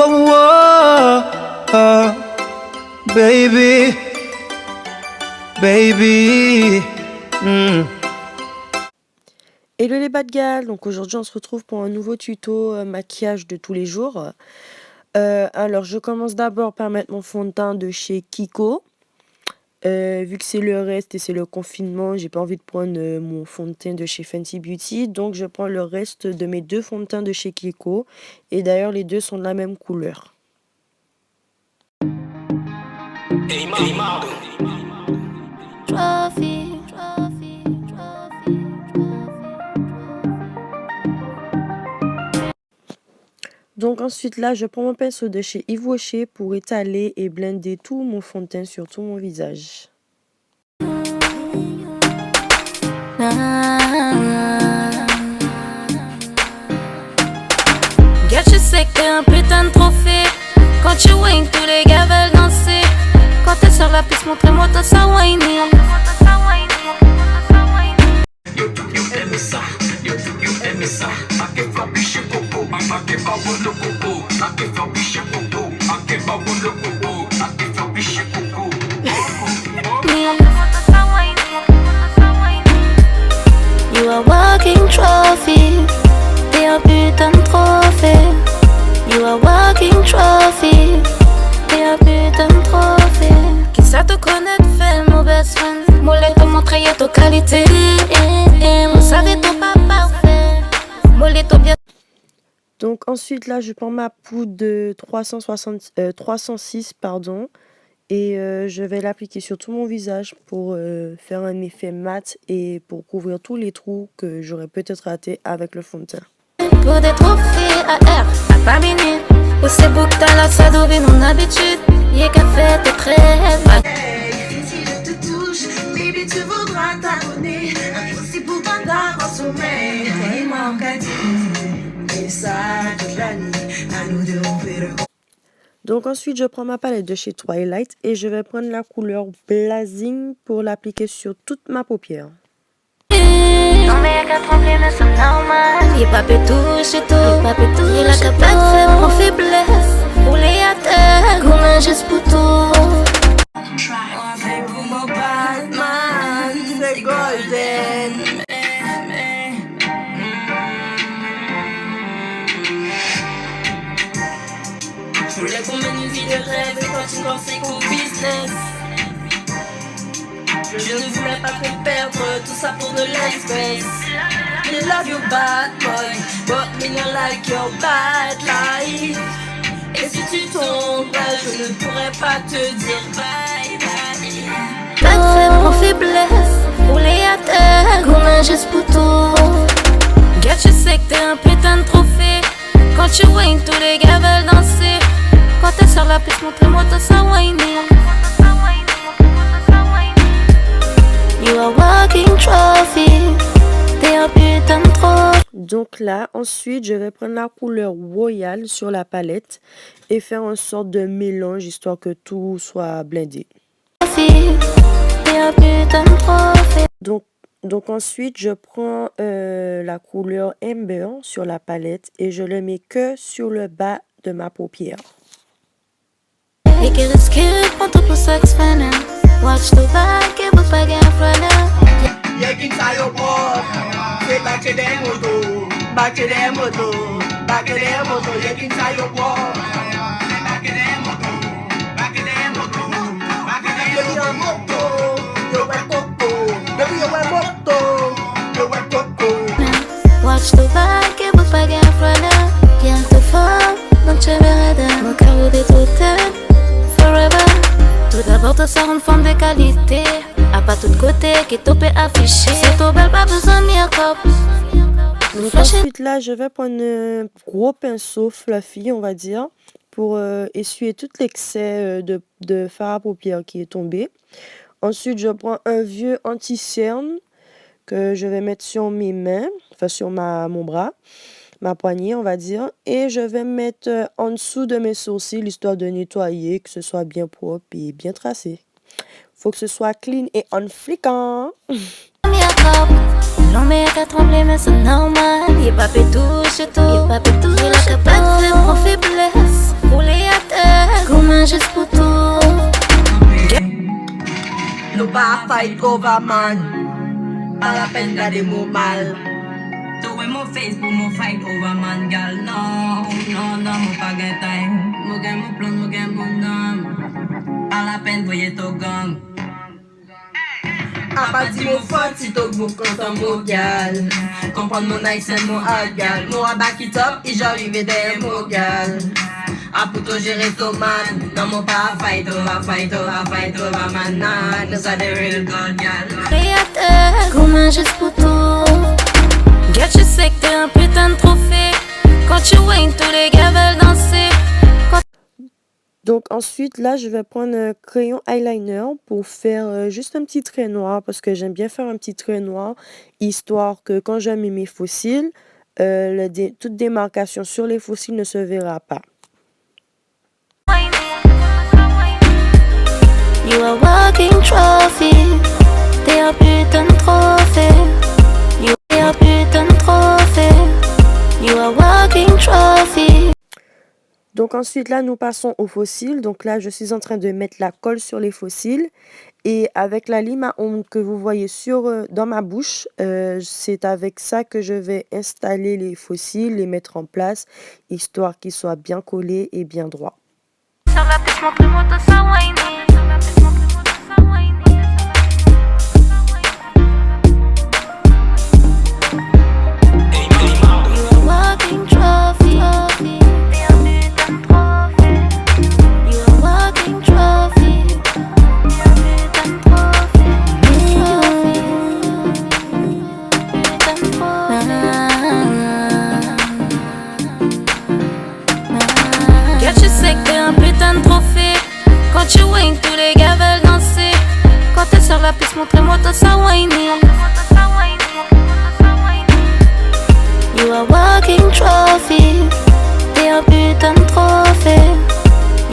oh, baby, baby. Hello les bad gals, donc aujourd'hui on se retrouve pour un nouveau tuto maquillage de tous les jours. Alors je commence d'abord par mettre mon fond de teint de chez Kiko. Vu que c'est le reste et c'est le confinement, j'ai pas envie de prendre mon fond de teint de chez Fenty Beauty, donc je prends le reste de mes deux fonds de teint de chez Kiko. Et d'ailleurs les deux sont de la même couleur. Donc ensuite là, je prends mon pinceau de chez Yves Rocher pour étaler et blender tout mon fond de teint sur tout mon visage. Gars, je sais que t'es un putain de trophée. Quand tu wing, tous les gars veulent danser. Quand t'es sur la piste, montre-moi ton ça whining. You are walking trophy. T'es un putain de trophée. You are walking trophy. T'es un putain de trophée. Qui ça te connaît, fait mon best friend. Mollet te montrer ton qualité. Vous savez ton pas parfait. Mollet ton bien. Donc ensuite là, je prends ma poudre de 306 pardon. Et je vais l'appliquer sur tout mon visage pour faire un effet mat et pour couvrir tous les trous que j'aurais peut-être ratés avec le fond de teint. Pour des trophées à R, à pas minute. Où c'est beau que t'as là, ça devient mon habitude. Y'a qu'à faire tes prêves. Hey, si je te touche, baby, tu voudras t'abonner. Impossible pour toi d'avoir sommeil. T'es mon caddie. Et ça, toute la nuit, à nous deux, on fait le. Donc ensuite, je prends ma palette de chez Twilight et je vais prendre la couleur Blazing pour l'appliquer sur toute ma paupière. Non mais y'a qu'à trembler, mais c'est normal. Y'a pas pu toucher tout, y'a pas pu toucher. Y'a qu'à pas de faible en faiblesse. Rouler à terre, comme un geste pour tout. C'est pour mon Batman, c'est golden. Je voulais qu'on mène une vie de rêve et quand tu pensais qu'au business. Je ne voulais pas te perdre, tout ça pour de l'espèce. I love you bad boy, but me not like your bad life. Et si tu tombes, je ne pourrais pas te dire bye bye. Pas de faible en faiblesse. Rouler à terre, comme un geste pour tout. Gars, je sais que t'es un putain de trophée. Quand tu wing, tous les gars veulent danser. Quand t'es sur la piste, montre-moi ton ça whining. You are walking trophy. T'es un putain de trophy. Donc là, ensuite, je vais prendre la couleur Royal sur la palette et faire une sorte de mélange histoire que tout soit blendé. T'es un putain de trophy. Donc ensuite, je prends la couleur Amber sur la palette et je le mets que sur le bas de ma paupière. Et que risque, prends tout pour ça que watch the back, et vous pas gagner Y'a qui taille au bord, c'est battre des motos, battre des motos, battre des motos, y'a qui taille au bord, battre des motos, battre des motos, battre des motos, yo ouais coco, baby yo ouais moto, yo ouais coco. Watch the back, et vous pas gagner bien te fort, donc tu verras de mon carreau des totems, forever. Tout d'abord, te sort une forme de qualité. A pas tout côté qui t'op est affiché. C'est trop belle, pas besoin de make-up. Donc ensuite là, je vais prendre un gros pinceau fluffy, on va dire, pour essuyer tout l'excès de fard à paupières qui est tombé. Ensuite, je prends un vieux anti-cerne que je vais mettre sur mes mains, enfin sur mon bras, ma poignée, on va dire. Et je vais mettre en dessous de mes sourcils, histoire de nettoyer, que ce soit bien propre et bien tracé. Faut que ce soit clean et on fliquant. L'on met qu'à trembler mais c'est normal. Y'a pas fait touche tout, y'a pas fait touche. Il a pas fait pour faiblesse. Rouler à terre, comme un geste pour tout. Nous pas fight over man. Pas la peine garder mon mal. Toi mon face pour mon fight over man gal. Non, non, non, mon pas gain time. Mon gain mon plan, mon gain mon nom. Pas la peine voyez ton gang. A pas dit mon faute si t'as beau content mon gal. Comprendre mon accent, mon agal. Mon back it up et j'arrive derrière mon gal. A pour toi gérer ton man. Non mon pas fight over man. Nah, this are the real god gal. Rouler à terre, comme un geste pour tout. Gars, je sais que t'es un putain de trophée. Quand tu waynes, tous les gars veulent danser. Donc ensuite, là, je vais prendre un crayon eyeliner pour faire juste un petit trait noir parce que j'aime bien faire un petit trait noir, histoire que quand je mets mes faux cils, toute démarcation sur les faux cils ne se verra pas. You are walking trophy. T'es un putain de trophée. You are putain de trophée. You are walking trophy. Donc ensuite, là, nous passons aux faux cils. Donc là, je suis en train de mettre la colle sur les faux cils. Et avec la lime à ongles que vous voyez dans ma bouche, c'est avec ça que je vais installer les faux cils, les mettre en place, histoire qu'ils soient bien collés et bien droits. Sur la piste, montre-moi tout ça, whiny. Sur la piste, montre-moi tout ça, whiny. You are walking trophy. T'es un putain de trophée. You are walking trophy. T'es un putain de trophée. Putain de trophée. Gars, tu sais que t'es un putain de trophée. Quand tu waynes, tous les gars veulent danser. Quand t'es sur la piste, montre-moi tout ça, whiny. You are walking trophy. T'es un putain de trophée.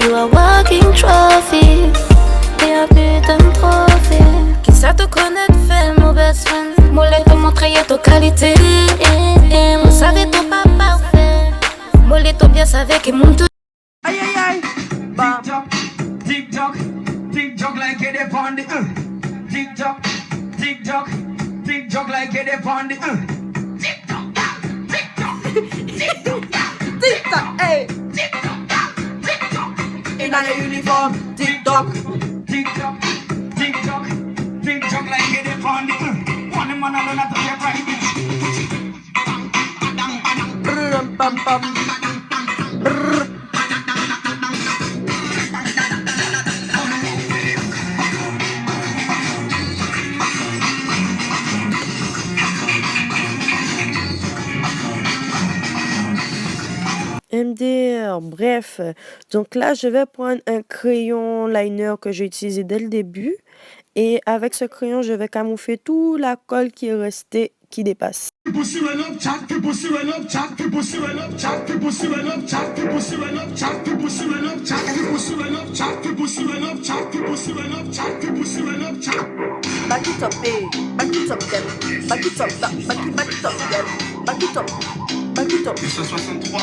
You are walking trophy. T'es un putain de trophée. Qui ça te connaît de faire mon best friend. Moi, les te montrer ta qualité. Moi, savais ton pas parfait. Moi, les te bien savais que mon tout. Aïe aïe aïe. Bam. Tick tock like it upon the tick tock like it upon the tick Tic-tac, hey. In a uniform, tic-toc. like it upon the one man alone at the right. Brrr, pam, pam. Brrr. MDR, bref. Donc là, je vais prendre un crayon liner que j'ai utilisé dès le début. Et avec ce crayon, je vais camoufler toute la colle qui est restée, qui dépasse. Back it up, hey. Back it up, girl. Back it up, back it up, girl. Back it up, back it up. 163.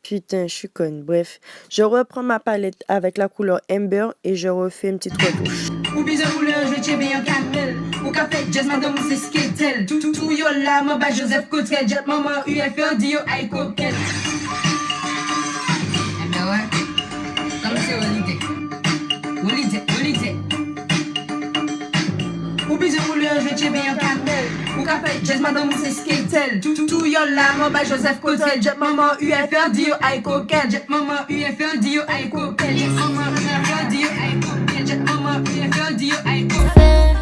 Putain, je suis conne. Bref, je reprends ma palette avec la couleur Amber et je refais une petite retouche. Ou bizarre rouleur, je tiens bien campbell. Au café, jazz madame, c'est skatel. Tout yo là, moi bah Joseph Cotrel. Jet maman, UFR, Dio, I coquette. Eh ben ouais, comme c'est Olité. Ou bizarre rouleur, je tiens bien campbell. Au café, jazz madame, c'est skatel. Tout yo là, moi bah Joseph Cotrel. Jet maman, UFR, Dio, I coquette. Jet maman, UFR, Dio, I coquette. Jet maman, UFR, Dio, I coquette. Jet maman, UFR, Dio, I coquette.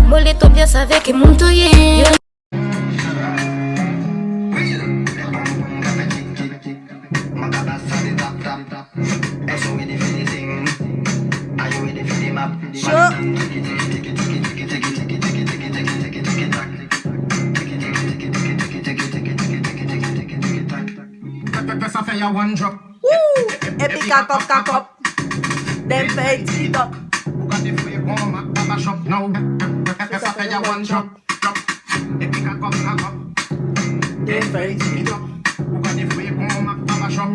Boleto bien savait que mon toyer. fire one drop. Woo! Epic cock. Them fake it up. Who got the free home at Baba Shop now? Fire one drop. Epic cock. Them fake it up. Who got the free home at Baba Shop?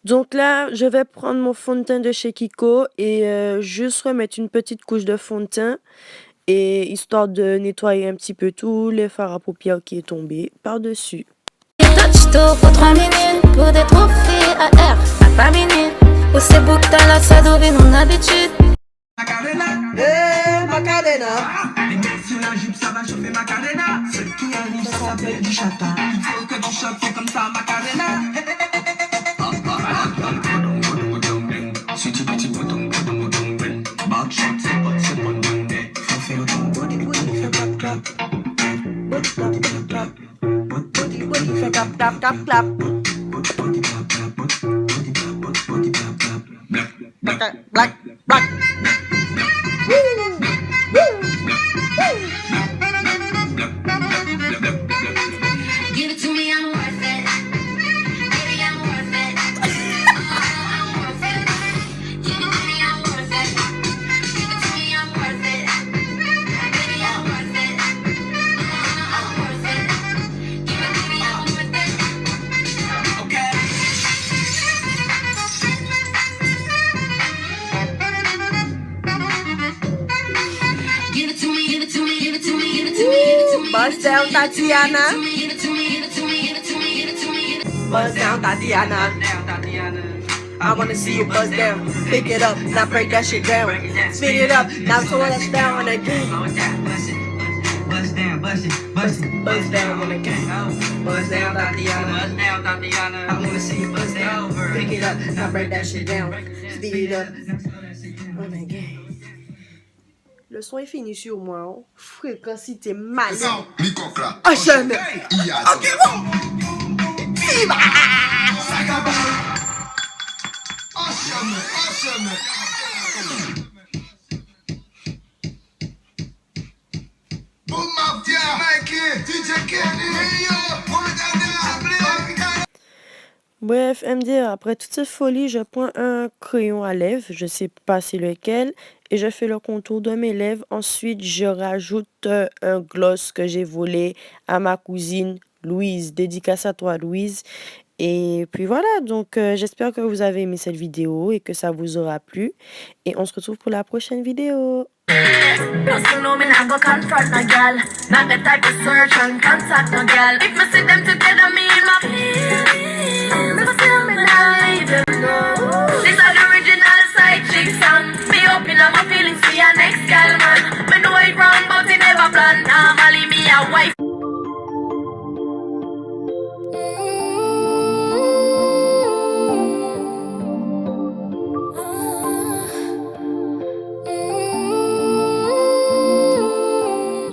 Donc là, je vais prendre mon fond de teint de chez Kiko et juste remettre une petite couche de fond de teint et histoire de nettoyer un petit peu tout les fards à paupières qui est tombé par-dessus. Touch-to pour 3 minutes, pour des trophées à air, à pas minute. Pour ces boucles, t'as la sadovine, mon habitude. Macarena. Hey, Macarena. Les mecs sur la jupe, ça va chauffer Macarena. Celle qui arrive, ça s'appelle du chata. Il faut que tu chopes, c'est comme ça, Macarena. Clap, clap. Black. Give it to me, I'm worth it. Baby, I'm worth it. I'm worth it. Give it to me, I'm worth it. Give it to me, I'm worth it. Baby, I'm worth it. I'm worth it. Give it to me, I'm worth it. Okay. Give it to me, give it to me, give it to me, give it to me, give it to me. Bust down, Tatiana. Give it to me, give it to me, give it to me, give it to me, give it to me. Bust down, Tatiana. I wanna see you bust down. Pick it up, now break that shit down. Speed it up, now slow that down again. Bust down, bust it, bust it. Bust down on the game. Bust down, Tatiana. I wanna see you bust down. Pick it up, now break that shit down. Speed it up. On the game. Le son est fini sur moi. Hein. Fréquencité malade. Enchaîne. Ok, bon. Viva! Bref, MD, après toute cette folie, je prends un crayon à lèvres, je sais pas c'est lequel, et je fais le contour de mes lèvres. Ensuite, je rajoute un gloss que j'ai volé à ma cousine Louise. Dédicace à toi, Louise. Et puis voilà, donc j'espère que vous avez aimé cette vidéo et que ça vous aura plu. Et on se retrouve pour la prochaine vidéo. Plus you know me not go confront no gal. Not the type of search and contact no gal. If me see them together, me in my feelings.